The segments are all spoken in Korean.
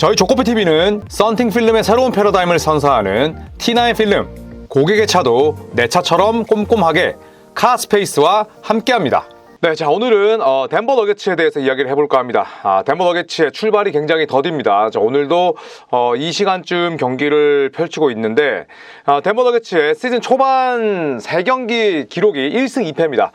저희 조코피TV는 썬팅 필름의 새로운 패러다임을 선사하는 T9 필름, 고객의 차도 내 차처럼 꼼꼼하게 카스페이스와 함께합니다. 네, 자 오늘은 덴버 너게츠에 대해서 이야기를 해볼까 합니다. 덴버 너게츠의 출발이 굉장히 더딥니다. 자, 오늘도 이 시간쯤 경기를 펼치고 있는데 덴버 너게츠의 시즌 초반 3경기 기록이 1승 2패입니다.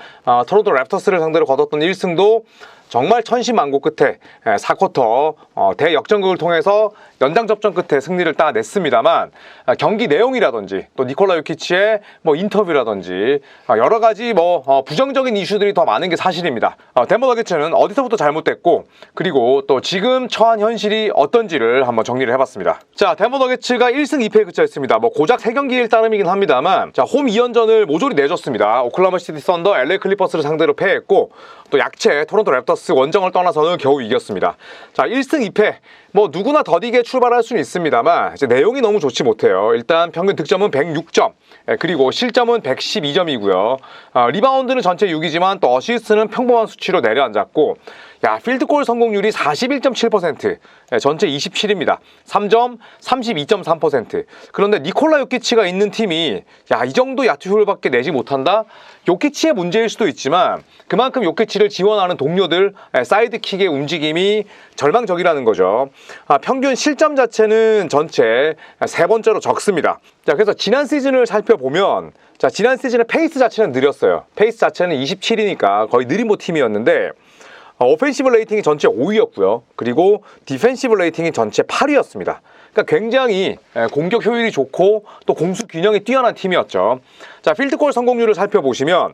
토론토 랩터스를 상대로 거뒀던 1승도 정말 천신만고 끝에 4쿼터 대역전극을 통해서 연장 접전 끝에 승리를 따냈습니다만 경기 내용이라든지 또 니콜라 요키치의 인터뷰라든지 여러 가지 부정적인 이슈들이 더 많은 게 사실입니다. 덴버 너게츠는 어디서부터 잘못됐고 그리고 또 지금 처한 현실이 어떤지를 한번 정리를 해봤습니다. 자, 덴버 너게츠가 1승 2패에 그쳐 있습니다. 고작 3경기일 따름이긴 합니다만 홈 2연전을 모조리 내줬습니다. 오클라호마 시티 썬더, LA 클리퍼스를 상대로 패했고 또 약체 토론토 랩터스 원정을 떠나서는 겨우 이겼습니다. 자, 1승 2패 누구나 더디게 출발할 수는 있습니다만 이제 내용이 너무 좋지 못해요. 일단 평균 득점은 106점, 그리고 실점은 112점이고요. 리바운드는 전체 6이지만 또 어시스트는 평범한 수치로 내려앉았고, 필드골 성공률이 41.7%, 전체 27입니다. 3점 32.3%. 그런데 니콜라 요키치가 있는 팀이 이 정도 야투 효율밖에 내지 못한다? 요키치의 문제일 수도 있지만 그만큼 요키치를 지원하는 동료들 사이드킥의 움직임이 절망적이라는 거죠. 평균 실점 자체는 전체 3번째로 적습니다. 자, 그래서 지난 시즌을 살펴보면 지난 시즌의 페이스 자체는 느렸어요. 페이스 자체는 27이니까 거의 느린 팀이었는데 오펜시브 레이팅이 전체 5위였고요. 그리고 디펜시브 레이팅이 전체 8위였습니다. 그러니까 굉장히 공격 효율이 좋고 또 공수 균형이 뛰어난 팀이었죠. 자, 필드골 성공률을 살펴보시면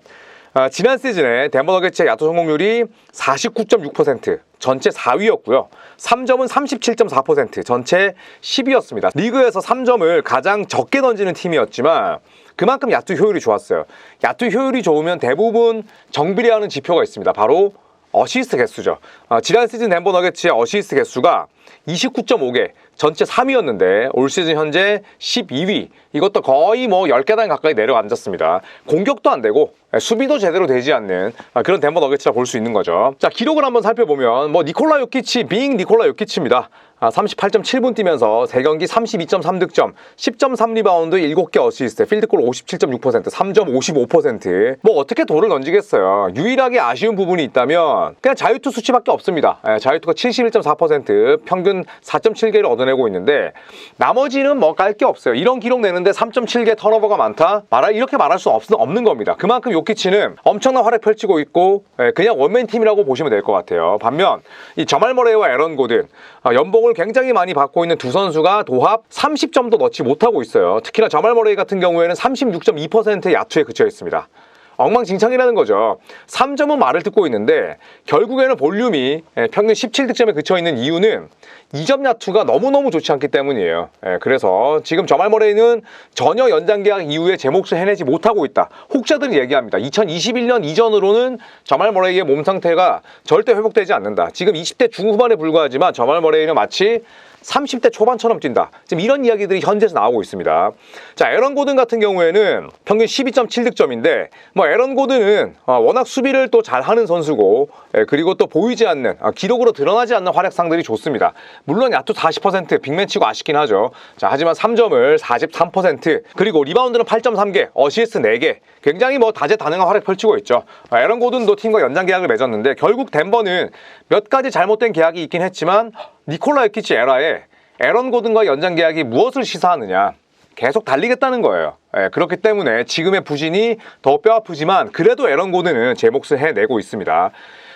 지난 시즌에 덴버 너게츠의 야투 성공률이 49.6%, 전체 4위였고요. 3점은 37.4%, 전체 10위였습니다. 리그에서 3점을 가장 적게 던지는 팀이었지만 그만큼 야투 효율이 좋았어요. 야투 효율이 좋으면 대부분 정비례하는 지표가 있습니다. 바로 어시스트 개수죠. 지난 시즌 덴버 너게츠의 어시스트 개수가 29.5개, 전체 3위였는데 올 시즌 현재 12위. 이것도 거의 10계단 가까이 내려앉았습니다. 공격도 안 되고 수비도 제대로 되지 않는 그런 덴버 너게츠라 볼 수 있는 거죠. 자, 기록을 한번 살펴보면 니콜라 요키치, 빙 니콜라 요키치입니다. 38.7분 뛰면서 3경기 32.3득점, 10.3 리바운드, 7개 어시스트, 필드골 57.6%, 3점 55%. 어떻게 돌을 던지겠어요. 유일하게 아쉬운 부분이 있다면 그냥 자유투 수치밖에 없습니다. 자유투가 71.4%, 평균 4.7개를 얻어내고 있는데 나머지는 깔 게 없어요. 이런 기록 내는데 3.7개 턴오버가 많다? 이렇게 말할 수 없는 겁니다. 그만큼 요키치는 엄청난 활약 펼치고 있고 그냥 원맨 팀이라고 보시면 될 것 같아요. 반면 이 저말 머레이와 에런 고든, 연봉을 굉장히 많이 받고 있는 두 선수가 도합 30점도 넣지 못하고 있어요. 특히나 저말 머레이 같은 경우에는 36.2%의 야투에 그쳐 있습니다. 엉망진창이라는 거죠. 3점은 말을 듣고 있는데 결국에는 볼륨이 평균 17득점에 그쳐 있는 이유는 2점 야투가 너무너무 좋지 않기 때문이에요. 그래서 지금 저말 머레이는 전혀 연장계약 이후에 제 몫을 해내지 못하고 있다. 혹자들이 얘기합니다. 2021년 이전으로는 저말 머레이의 몸 상태가 절대 회복되지 않는다. 지금 20대 중후반에 불과하지만 저말 머레이는 마치 30대 초반처럼 뛴다. 지금 이런 이야기들이 현지에서 나오고 있습니다. 자, 에런 고든 같은 경우에는 평균 12.7득점인데 에런 고든은 워낙 수비를 또 잘하는 선수고 그리고 또 보이지 않는 기록으로 드러나지 않는 활약상들이 좋습니다. 물론 야투 40%, 빅맨치고 아쉽긴 하죠. 자, 하지만 3점을 43%, 그리고 리바운드는 8.3개, 어시스트 4개, 굉장히 다재다능한 활약 펼치고 있죠. 에런 고든도 팀과 연장 계약을 맺었는데 결국 덴버는 몇 가지 잘못된 계약이 있긴 했지만 니콜라 요키치 에라에 에런 고든과 연장 계약이 무엇을 시사하느냐, 계속 달리겠다는 거예요. 그렇기 때문에 지금의 부진이 더 뼈아프지만 그래도 에런 고든은 제 몫을 해내고 있습니다.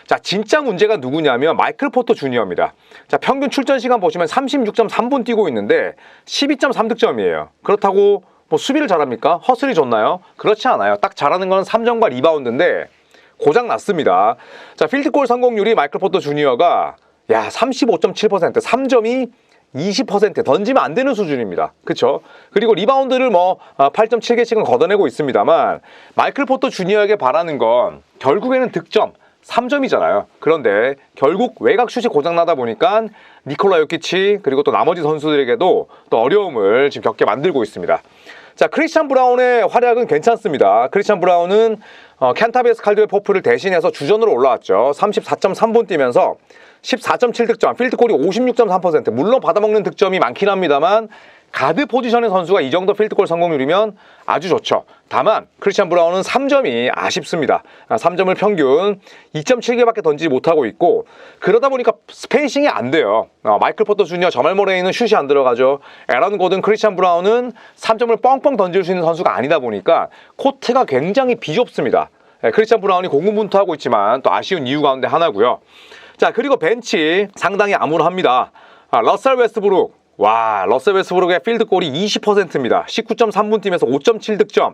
자, 진짜 문제가 누구냐면 마이클 포터 주니어입니다. 자, 평균 출전 시간 보시면 36.3분 뛰고 있는데 12.3득점이에요. 그렇다고 수비를 잘합니까? 허슬이 좋나요? 그렇지 않아요. 딱 잘하는 건 3점과 리바운드인데 고장 났습니다. 자, 필드골 성공률이 마이클 포터 주니어가 35.7%, 3점이 20% 던지면 안 되는 수준입니다. 그쵸? 그리고 리바운드를 8.7개씩은 걷어내고 있습니다만 마이클 포터 주니어에게 바라는 건 결국에는 득점, 3점이잖아요. 그런데 결국 외곽 슛이 고장나다 보니까 니콜라 요키치 그리고 또 나머지 선수들에게도 또 어려움을 지금 겪게 만들고 있습니다. 자, 크리스찬 브라운의 활약은 괜찮습니다. 크리스찬 브라운은 켄타비에스 칼드웰 포프를 대신해서 주전으로 올라왔죠. 34.3분 뛰면서 14.7득점, 필드골이 56.3%. 물론 받아먹는 득점이 많긴 합니다만 가드 포지션의 선수가 이 정도 필드골 성공률이면 아주 좋죠. 다만 크리스찬 브라운은 3점이 아쉽습니다. 3점을 평균 2.7개밖에 던지지 못하고 있고, 그러다 보니까 스페이싱이 안 돼요. 마이클 포터 주니어, 저말 머레이는 슛이 안 들어가죠. 에런 고든, 크리스찬 브라운은 3점을 뻥뻥 던질 수 있는 선수가 아니다 보니까 코트가 굉장히 비좁습니다. 크리스찬 브라운이 공군분투하고 있지만 또 아쉬운 이유 가운데 하나고요. 자, 그리고 벤치 상당히 암울합니다. 러셀 웨스트브룩. 와, 러셀 웨스트브룩의 필드골이 20%입니다. 19.3분 팀에서 5.7득점,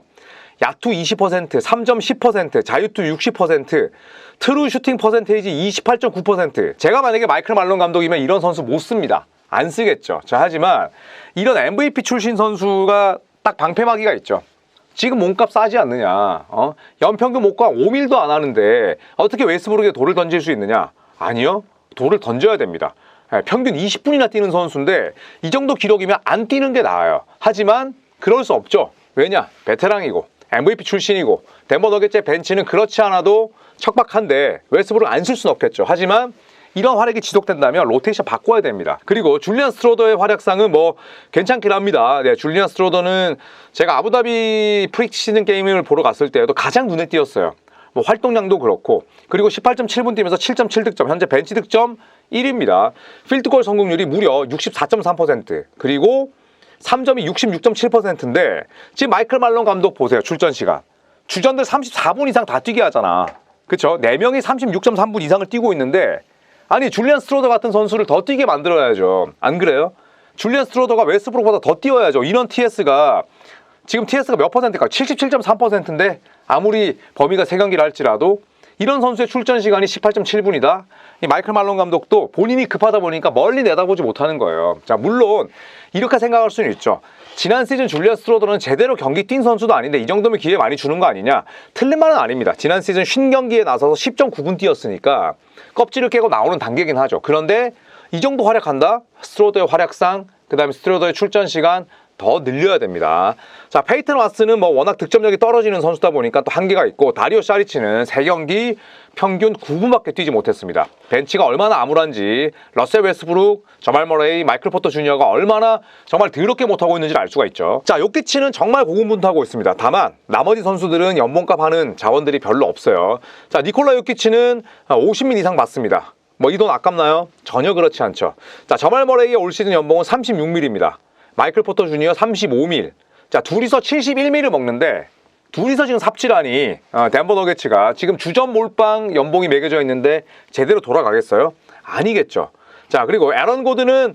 야투 20%, 3점 10%, 자유투 60%, 트루 슈팅 퍼센테이지 28.9%. 제가 만약에 마이클 말론 감독이면 이런 선수 못 씁니다. 안 쓰겠죠. 자, 하지만 이런 MVP 출신 선수가 딱 방패막이가 있죠. 지금 몸값 싸지 않느냐. 연평균 목과 5밀도 안 하는데 어떻게 웨스트브룩에 돌을 던질 수 있느냐. 아니요. 돌을 던져야 됩니다. 평균 20분이나 뛰는 선수인데 이 정도 기록이면 안 뛰는 게 나아요. 하지만 그럴 수 없죠. 왜냐? 베테랑이고 MVP 출신이고 덴버 너겟츠의 벤치는 그렇지 않아도 척박한데 웨스트브룩 안 쓸 수는 없겠죠. 하지만 이런 활약이 지속된다면 로테이션 바꿔야 됩니다. 그리고 줄리안 스트로더의 활약상은 뭐 괜찮긴 합니다. 네, 줄리안 스트로더는 제가 아부다비 프리시즌 게임을 보러 갔을 때도 가장 눈에 띄었어요. 뭐 활동량도 그렇고, 그리고 18.7분 뛰면서 7.7득점, 현재 벤치 득점 1위입니다. 필드골 성공률이 무려 64.3%, 그리고 3점이 66.7%인데 지금 마이클 말론 감독 보세요. 출전 시간. 주전들 34분 이상 다 뛰게 하잖아. 그쵸? 4명이 36.3분 이상을 뛰고 있는데, 아니 줄리안 스트로더 같은 선수를 더 뛰게 만들어야죠. 안 그래요? 줄리안 스트로더가 웨스트브룩보다 더 뛰어야죠. 이런 TS가 지금 TS가 몇 퍼센트일까? 77.3%인데 아무리 범위가 3경기를 할지라도 이런 선수의 출전 시간이 18.7분이다. 이 마이클 말론 감독도 본인이 급하다 보니까 멀리 내다보지 못하는 거예요. 자, 물론 이렇게 생각할 수는 있죠. 지난 시즌 줄리안 스트로더는 제대로 경기 뛴 선수도 아닌데 이 정도면 기회 많이 주는 거 아니냐? 틀린 말은 아닙니다. 지난 시즌 50경기에 나서서 10.9분 뛰었으니까 껍질을 깨고 나오는 단계긴 하죠. 그런데 이 정도 활약한다? 스트로더의 활약상, 그 다음에 스트로더의 출전 시간 더 늘려야 됩니다. 자, 페이튼 왓슨은 뭐 워낙 득점력이 떨어지는 선수다 보니까 또 한계가 있고, 다리오 샤리치는 3경기 평균 9분밖에 뛰지 못했습니다. 벤치가 얼마나 암울한지 러셀 웨스트브룩, 저말 머레이, 마이클 포터 주니어가 얼마나 정말 더럽게 못하고 있는지를 알 수가 있죠. 자, 요키치는 정말 고군분투하고 있습니다. 다만 나머지 선수들은 연봉값 하는 자원들이 별로 없어요. 자, 니콜라 요키치는 50민 이상 받습니다. 뭐 이 돈 아깝나요? 전혀 그렇지 않죠. 자, 저말 머레이의 올 시즌 연봉은 36밀입니다. 마이클 포터 주니어 35밀. 자, 둘이서 71밀을 먹는데 둘이서 지금 삽질하니 덴버 너겟츠가 지금 주전 몰빵 연봉이 매겨져 있는데 제대로 돌아가겠어요? 아니겠죠. 자, 그리고 에런 고든은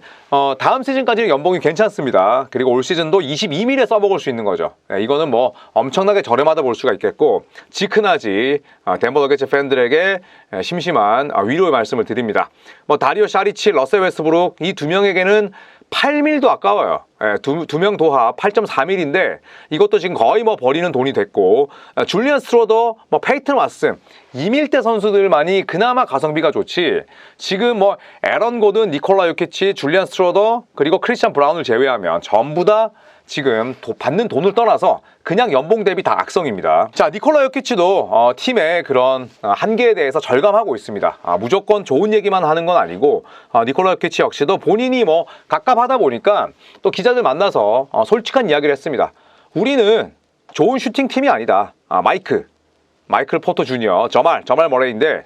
다음 시즌까지는 연봉이 괜찮습니다. 그리고 올 시즌도 22밀에 써먹을 수 있는 거죠. 이거는 뭐 엄청나게 저렴하다 볼 수가 있겠고, 지크나지 덴버 너겟츠 팬들에게 심심한 위로의 말씀을 드립니다. 뭐 다리오 샤리치, 러셀 웨스트브룩 이 두 명에게는 8밀도 아까워요. 두 명 도합 8.4밀인데 이것도 지금 거의 뭐 버리는 돈이 됐고, 줄리안 스트로더, 뭐 페이튼 왓슨 2밀대 선수들만이 그나마 가성비가 좋지, 지금 뭐 에런 고든, 니콜라 요키치, 줄리안 스트로더, 그리고 크리스찬 브라운을 제외하면 전부 다 지금 받는 돈을 떠나서 그냥 연봉 대비 다 악성입니다. 자, 니콜라 요키치도 팀의 그런 한계에 대해서 절감하고 있습니다. 무조건 좋은 얘기만 하는 건 아니고, 니콜라 요키치 역시도 본인이 뭐 갑갑하다 보니까 또 기자들 만나서 솔직한 이야기를 했습니다. 우리는 좋은 슈팅 팀이 아니다. 마이클 포터 주니어, 저말 머레이인데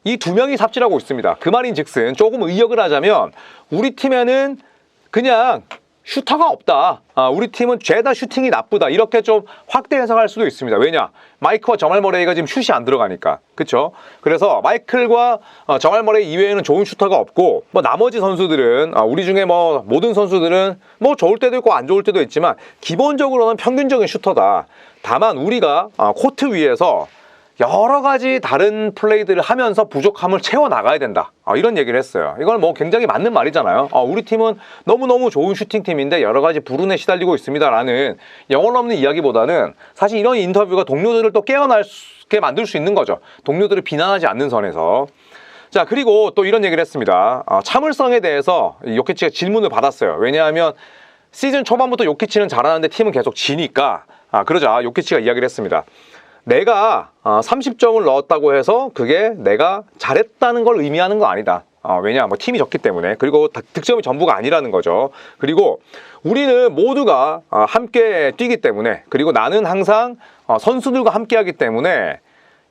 이 두 명이 삽질하고 있습니다. 그 말인 즉슨 조금 의역을 하자면 우리 팀에는 그냥 슈터가 없다. 우리 팀은 죄다 슈팅이 나쁘다. 이렇게 좀 확대 해석할 수도 있습니다. 왜냐? 마이크와 저말 머레이가 지금 슛이 안 들어가니까. 그쵸? 그래서 마이클과 저말 머레이 이외에는 좋은 슈터가 없고, 뭐 나머지 선수들은 우리 중에 뭐 모든 선수들은 뭐 좋을 때도 있고 안 좋을 때도 있지만 기본적으로는 평균적인 슈터다. 다만 우리가 코트 위에서 여러 가지 다른 플레이들을 하면서 부족함을 채워나가야 된다. 이런 얘기를 했어요. 이건 뭐 굉장히 맞는 말이잖아요. 우리 팀은 너무너무 좋은 슈팅팀인데 여러 가지 불운에 시달리고 있습니다 라는 영혼 없는 이야기보다는 사실 이런 인터뷰가 동료들을 또 깨어나게 만들 수 있는 거죠. 동료들을 비난하지 않는 선에서. 자, 그리고 또 이런 얘기를 했습니다. 참을성에 대해서 요키치가 질문을 받았어요. 왜냐하면 시즌 초반부터 요키치는 잘하는데 팀은 계속 지니까. 그러자 요키치가 이야기를 했습니다. 내가 30점을 넣었다고 해서 그게 내가 잘했다는 걸 의미하는 거 아니다. 왜냐, 뭐 팀이 적기 때문에. 그리고 득점이 전부가 아니라는 거죠. 그리고 우리는 모두가 함께 뛰기 때문에, 그리고 나는 항상 선수들과 함께 하기 때문에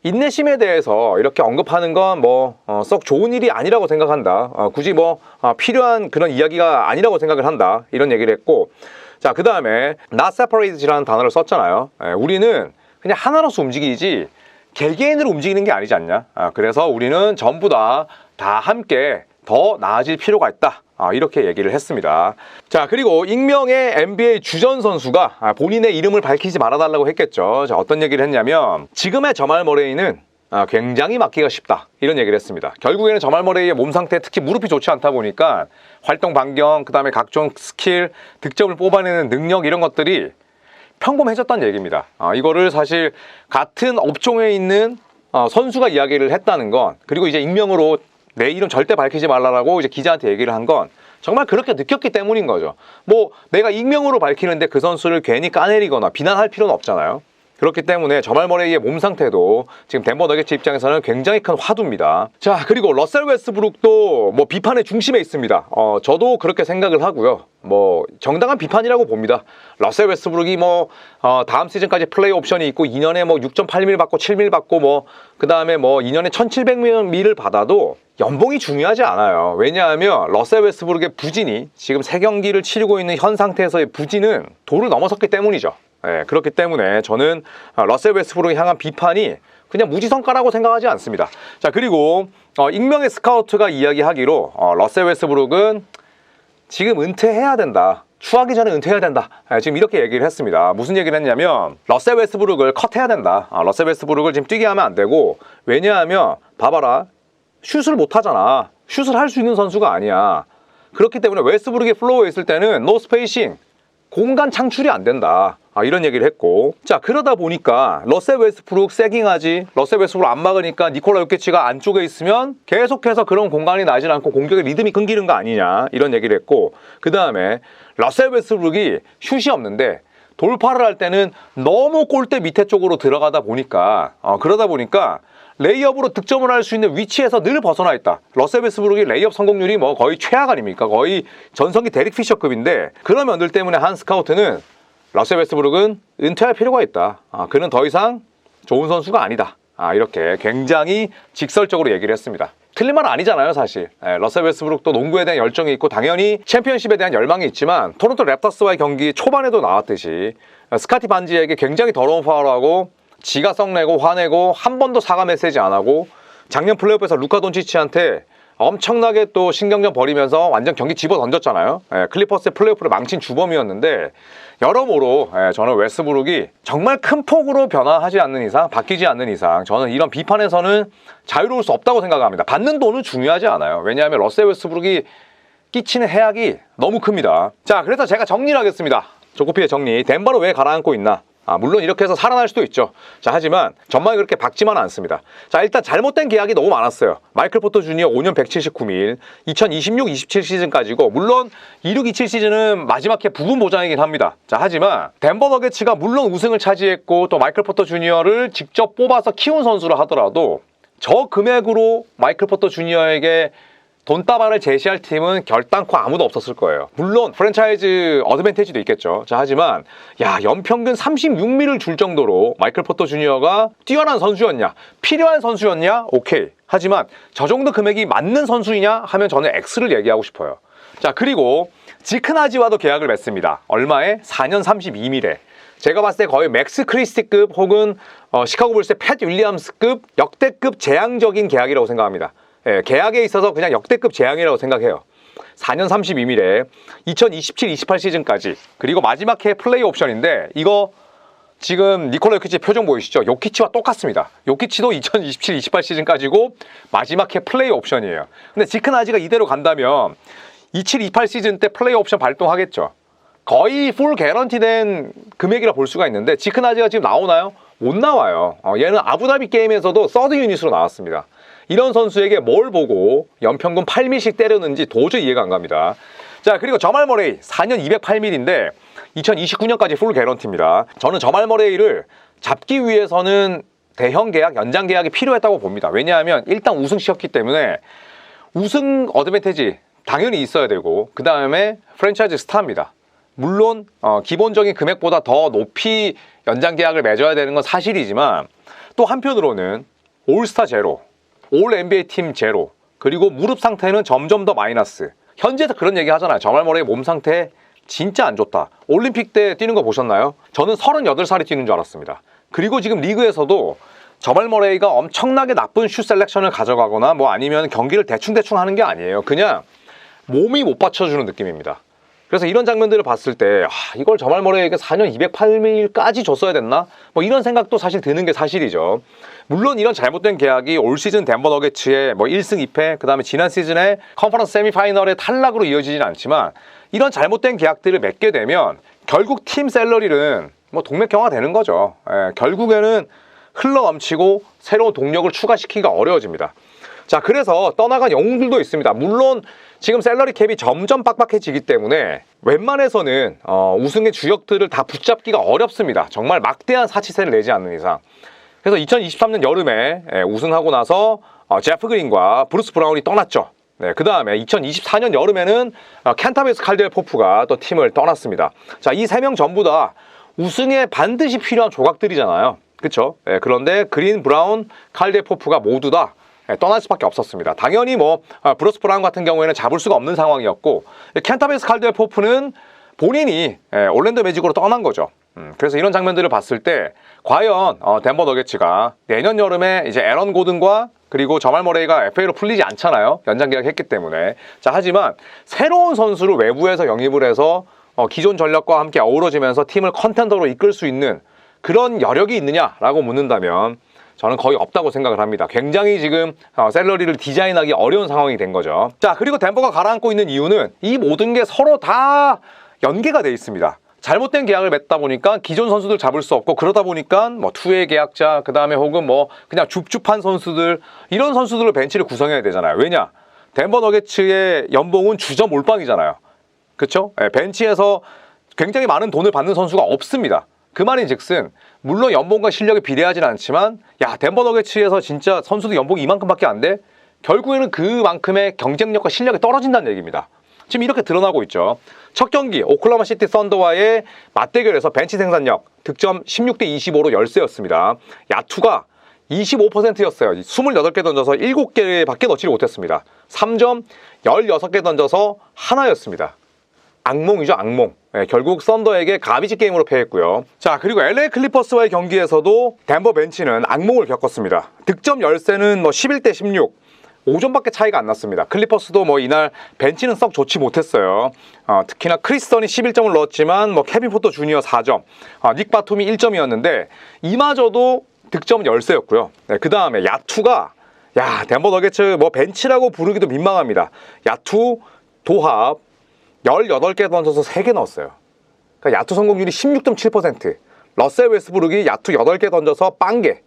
인내심에 대해서 이렇게 언급하는 건 뭐 썩 좋은 일이 아니라고 생각한다. 굳이 뭐 필요한 그런 이야기가 아니라고 생각을 한다. 이런 얘기를 했고, 자, 그 다음에 not separated라는 단어를 썼잖아요. 우리는 그냥 하나로서 움직이지 개개인으로 움직이는 게 아니지 않냐. 그래서 우리는 전부 다 함께 더 나아질 필요가 있다. 이렇게 얘기를 했습니다. 자, 그리고 익명의 NBA 주전 선수가 본인의 이름을 밝히지 말아달라고 했겠죠. 자, 어떤 얘기를 했냐면 지금의 저말 머레이는 굉장히 막기가 쉽다. 이런 얘기를 했습니다. 결국에는 저말 머레이의 몸 상태, 특히 무릎이 좋지 않다 보니까 활동 반경, 그 다음에 각종 스킬, 득점을 뽑아내는 능력 이런 것들이 평범해졌다는 얘기입니다. 이거를 사실 같은 업종에 있는 선수가 이야기를 했다는 건, 그리고 이제 익명으로 내 이름 절대 밝히지 말라라고 이제 기자한테 얘기를 한 건 정말 그렇게 느꼈기 때문인 거죠. 뭐 내가 익명으로 밝히는데 그 선수를 괜히 까내리거나 비난할 필요는 없잖아요. 그렇기 때문에 저말 머레이의 몸 상태도 지금 덴버 너게츠 입장에서는 굉장히 큰 화두입니다. 자, 그리고 러셀 웨스트브룩도 뭐 비판의 중심에 있습니다. 저도 그렇게 생각을 하고요. 뭐 정당한 비판이라고 봅니다. 러셀 웨스트브룩이 뭐 다음 시즌까지 플레이 옵션이 있고 2년에 뭐 6.8밀 받고 7밀 받고 뭐 그 다음에 뭐 2년에 1,700밀을 받아도 연봉이 중요하지 않아요. 왜냐하면 러셀 웨스트브룩의 부진이 지금 3경기를 치르고 있는 현 상태에서의 부진은 도를 넘어섰기 때문이죠. 네, 그렇기 때문에 저는 러셀 웨스트브룩을 향한 비판이 그냥 무지성가라고 생각하지 않습니다. 자, 그리고 익명의 스카우트가 이야기하기로 러셀 웨스트브룩은 지금 은퇴해야 된다. 추하기 전에 은퇴해야 된다. 지금 이렇게 얘기를 했습니다. 무슨 얘기를 했냐면 러셀 웨스트브룩을 컷해야 된다. 러셀 웨스트브룩을 지금 뛰게 하면 안 되고, 왜냐하면 봐봐라, 슛을 못 하잖아. 슛을 할 수 있는 선수가 아니야. 그렇기 때문에 웨스트브룩이 플로어에 있을 때는 노 스페이싱, 공간 창출이 안 된다. 이런 얘기를 했고, 자, 그러다 보니까 러셀 웨스트브룩 세깅하지, 러셀 웨스트브룩 안 막으니까 니콜라 요키치가 안쪽에 있으면 계속해서 그런 공간이 나질 않고 공격의 리듬이 끊기는 거 아니냐, 이런 얘기를 했고, 그 다음에 러셀 웨스트브룩이 슛이 없는데 돌파를 할 때는 너무 골대 밑에 쪽으로 들어가다 보니까 그러다 보니까 레이업으로 득점을 할 수 있는 위치에서 늘 벗어나 있다. 러셀 웨스트브룩이 레이업 성공률이 뭐 거의 최악 아닙니까? 거의 전성기 데릭 피셔급인데, 그런 면들 때문에 한 스카우트는 러셀 웨스트브룩은 은퇴할 필요가 있다. 그는 더 이상 좋은 선수가 아니다. 이렇게 굉장히 직설적으로 얘기를 했습니다. 틀린 말은 아니잖아요, 사실. 러셀 웨스트브룩도 농구에 대한 열정이 있고 당연히 챔피언십에 대한 열망이 있지만, 토론토 랩터스와의 경기 초반에도 나왔듯이 스카티 반지에게 굉장히 더러운 파울하고 지가 썩내고 화내고 한 번도 사과 메시지 안 하고, 작년 플레이오프에서 루카 돈치치한테 엄청나게 또 신경전 벌이면서 완전 경기 집어 던졌잖아요. 클리퍼스의 플레이오프를 망친 주범이었는데, 여러모로 저는 웨스트브룩이 정말 큰 폭으로 변화하지 않는 이상, 바뀌지 않는 이상 저는 이런 비판에서는 자유로울 수 없다고 생각합니다. 받는 돈은 중요하지 않아요. 왜냐하면 러셀 웨스트브룩이 끼치는 해악이 너무 큽니다. 자, 그래서 제가 정리를 하겠습니다. 조코피의 정리. 덴버를 왜 가라앉고 있나? 물론 이렇게 해서 살아날 수도 있죠. 자, 하지만 전망이 그렇게 밝지만은 않습니다. 자, 일단 잘못된 계약이 너무 많았어요. 마이클 포터 주니어 5년 179밀, 2026-27 시즌까지고, 물론 26-27 시즌은 마지막 해 부분 보장이긴 합니다. 자, 하지만 덴버 너게츠가 물론 우승을 차지했고 또 마이클 포터 주니어를 직접 뽑아서 키운 선수라 하더라도 저 금액으로 마이클 포터 주니어에게 돈다발을 제시할 팀은 결단코 아무도 없었을 거예요. 물론 프랜차이즈 어드밴티지도 있겠죠. 자, 하지만 연평균 36밀을 줄 정도로 마이클 포터 주니어가 뛰어난 선수였냐, 필요한 선수였냐, 오케이. 하지만 저 정도 금액이 맞는 선수이냐 하면 저는 X를 얘기하고 싶어요. 자, 그리고 지크나지와도 계약을 맺습니다. 얼마에? 4년 32밀에. 제가 봤을 때 거의 맥스 크리스티급 혹은 시카고 불스의 팻 윌리엄스급 역대급 재앙적인 계약이라고 생각합니다. 계약에 있어서 그냥 역대급 재앙이라고 생각해요. 4년 32밀에 2027-28 시즌까지, 그리고 마지막 해 플레이 옵션인데, 이거 지금 니콜라 요키치 표정 보이시죠? 요키치와 똑같습니다. 요키치도 2027-28 시즌까지고 마지막 해 플레이 옵션이에요. 근데 지크나지가 이대로 간다면 27-28 시즌 때 플레이 옵션 발동하겠죠. 거의 풀 개런티된 금액이라 볼 수가 있는데, 지크나지가 지금 나오나요? 못 나와요. 얘는 아부다비 게임에서도 서드 유닛으로 나왔습니다. 이런 선수에게 뭘 보고 연평균 8밀씩 때렸는지 도저히 이해가 안 갑니다. 자, 그리고 저말 머레이 4년 208밀인데 2029년까지 풀 개런티입니다. 저는 저말 머레이를 잡기 위해서는 대형 계약, 연장 계약이 필요했다고 봅니다. 왜냐하면 일단 우승시켰기 때문에 우승 어드밴티지 당연히 있어야 되고 그 다음에 프랜차이즈 스타입니다. 물론 기본적인 금액보다 더 높이 연장 계약을 맺어야 되는 건 사실이지만 또 한편으로는 올스타 제로, 올 NBA 팀 제로, 그리고 무릎 상태는 점점 더 마이너스. 현지에서 그런 얘기 하잖아요. 저말 머레이 몸 상태 진짜 안 좋다. 올림픽 때 뛰는 거 보셨나요? 저는 38살이 뛰는 줄 알았습니다. 그리고 지금 리그에서도 저말 머레이가 엄청나게 나쁜 슛 셀렉션을 가져가거나 뭐 아니면 경기를 대충대충 하는 게 아니에요. 그냥 몸이 못 받쳐주는 느낌입니다. 그래서 이런 장면들을 봤을 때 이걸 저말 머레이에게 4년 208일까지 줬어야 됐나? 뭐 이런 생각도 사실 드는 게 사실이죠. 물론 이런 잘못된 계약이 올 시즌 덴버 너게츠의 뭐 1승 2패, 그 다음에 지난 시즌에 컨퍼런스 세미파이널의 탈락으로 이어지진 않지만 이런 잘못된 계약들을 맺게 되면 결국 팀 샐러리는 뭐 동맥경화 되는 거죠. 결국에는 흘러넘치고 새로운 동력을 추가시키기가 어려워집니다. 자, 그래서 떠나간 영웅들도 있습니다. 물론 지금 샐러리 캡이 점점 빡빡해지기 때문에 웬만해서는 우승의 주역들을 다 붙잡기가 어렵습니다. 정말 막대한 사치세를 내지 않는 이상. 그래서 2023년 여름에 우승하고 나서 제프 그린과 브루스 브라운이 떠났죠. 네, 그 다음에 2024년 여름에는 켄타베이스 칼드웰 포프가 또 팀을 떠났습니다. 자, 이 세 명 전부 다 우승에 반드시 필요한 조각들이잖아요. 그렇죠? 네, 그런데 그린, 브라운, 칼드웰 포프가 모두 다 떠날 수밖에 없었습니다. 당연히 뭐 브루스 브라운 같은 경우에는 잡을 수가 없는 상황이었고 켄타베이스 칼드웰 포프는 본인이 올랜도 매직으로 떠난 거죠. 그래서 이런 장면들을 봤을 때 과연 덴버 너게츠가 내년 여름에 이제 에런 고든과 그리고 저말 머레이가 FA로 풀리지 않잖아요. 연장 계약했기 때문에. 자, 하지만 새로운 선수를 외부에서 영입을 해서 기존 전력과 함께 어우러지면서 팀을 컨텐더로 이끌 수 있는 그런 여력이 있느냐라고 묻는다면 저는 거의 없다고 생각을 합니다. 굉장히 지금 샐러리를 디자인하기 어려운 상황이 된 거죠. 자, 그리고 덴버가 가라앉고 있는 이유는 이 모든 게 서로 다 연계가 돼 있습니다. 잘못된 계약을 맺다 보니까 기존 선수들 잡을 수 없고 그러다 보니까 뭐 투웨이 계약자 그 다음에 혹은 뭐 그냥 줍줍한 선수들 이런 선수들로 벤치를 구성해야 되잖아요. 왜냐? 덴버 너게츠의 연봉은 주점 몰빵이잖아요. 그렇죠? 벤치에서 굉장히 많은 돈을 받는 선수가 없습니다. 그 말인즉슨 물론 연봉과 실력이 비례하진 않지만 야, 덴버 너게츠에서 진짜 선수들 연봉이 이만큼밖에 안 돼? 결국에는 그만큼의 경쟁력과 실력이 떨어진다는 얘기입니다. 지금 이렇게 드러나고 있죠. 첫 경기 오클라호마 시티 썬더와의 맞대결에서 벤치 생산력 득점 16대 25로 열세였습니다. 야투가 25%였어요. 28개 던져서 7개밖에 넣지를 못했습니다. 3점 16개 던져서 하나였습니다. 악몽이죠, 악몽. 결국 썬더에게 가비지 게임으로 패했고요. 자, 그리고 LA 클리퍼스와의 경기에서도 덴버 벤치는 악몽을 겪었습니다. 득점 열세는 뭐 11대 16. 5점밖에 차이가 안 났습니다. 클리퍼스도 뭐 이날 벤치는 썩 좋지 못했어요. 특히나 크리스 던이 11점을 넣었지만 뭐 케빈 포터 주니어 4점, 닉 바툼이 1점이었는데 이마저도 득점 열세였고요. 네, 그 다음에 야투가 덴버 너게츠 뭐 벤치라고 부르기도 민망합니다. 야투 도합 18개 던져서 3개 넣었어요. 그러니까 야투 성공률이 16.7%. 러셀 웨스브룩이 야투 8개 던져서 빵개.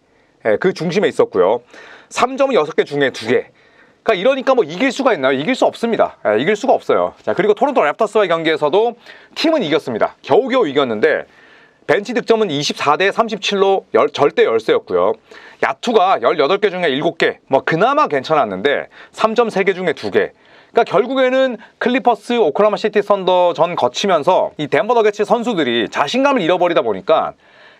그 중심에 있었고요. 3점은 6개 중에 2개. 그러니까 이러니까 뭐 이길 수가 있나요? 이길 수 없습니다. 이길 수가 없어요. 자, 그리고 토론토 랩터스와의 경기에서도 팀은 이겼습니다. 겨우겨우 이겼는데 벤치 득점은 24대 37로 절대 열세였고요. 야투가 18개 중에 7개. 뭐 그나마 괜찮았는데 3점 3개 중에 2개. 그러니까 결국에는 클리퍼스, 오클라호마 시티 썬더 전 거치면서 이 덴버 너게츠 선수들이 자신감을 잃어버리다 보니까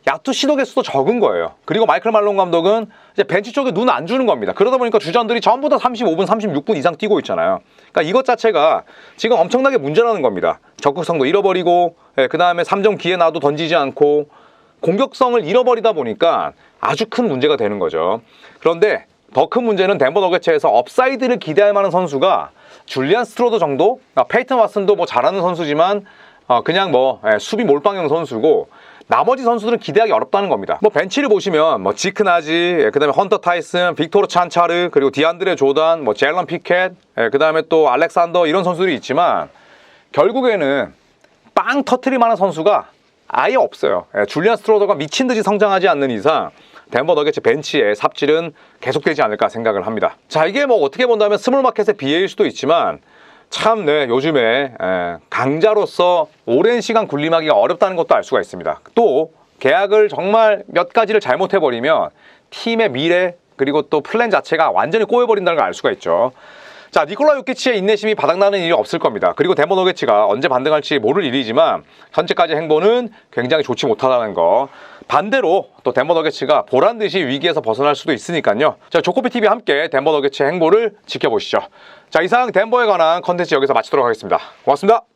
야투 시도 개수도 적은 거예요. 그리고 마이클 말론 감독은 이제 벤치 쪽에 눈 안 주는 겁니다. 그러다 보니까 주전들이 전부 다 35분, 36분 이상 뛰고 있잖아요. 그러니까 이것 자체가 지금 엄청나게 문제라는 겁니다. 적극성도 잃어버리고, 그 다음에 3점 기회 나도 던지지 않고 공격성을 잃어버리다 보니까 아주 큰 문제가 되는 거죠. 그런데 더 큰 문제는 덴버 너게츠에서 업사이드를 기대할 만한 선수가 줄리안 스트로더 정도? 페이튼 왓슨도 뭐 잘하는 선수지만 그냥 뭐 수비 몰빵형 선수고 나머지 선수들은 기대하기 어렵다는 겁니다. 뭐 벤치를 보시면 뭐 지크 나지, 그다음에 헌터 타이슨, 빅토르 찬차르, 그리고 디안드레 조단, 뭐 젤런 피켓, 그다음에 또 알렉산더 이런 선수들이 있지만 결국에는 빵 터트릴 만한 선수가 아예 없어요. 줄리안 스트로더가 미친 듯이 성장하지 않는 이상 덴버 너게츠 벤치의 삽질은 계속되지 않을까 생각을 합니다. 자, 이게 뭐 어떻게 본다면 스몰 마켓의 비애일 수도 있지만 참 요즘에 강자로서 오랜 시간 군림하기가 어렵다는 것도 알 수가 있습니다. 또 계약을 정말 몇 가지를 잘못해버리면 팀의 미래 그리고 또 플랜 자체가 완전히 꼬여버린다는 걸 알 수가 있죠. 자, 니콜라 요키치의 인내심이 바닥나는 일이 없을 겁니다. 그리고 덴버 너게츠가 언제 반등할지 모를 일이지만 현재까지 행보는 굉장히 좋지 못하다는 거. 반대로 또 덴버 너게츠가 보란듯이 위기에서 벗어날 수도 있으니까요. 자, 조코피TV 함께 덴버 너게츠의 행보를 지켜보시죠. 자, 이상 덴버에 관한 컨텐츠 여기서 마치도록 하겠습니다. 고맙습니다.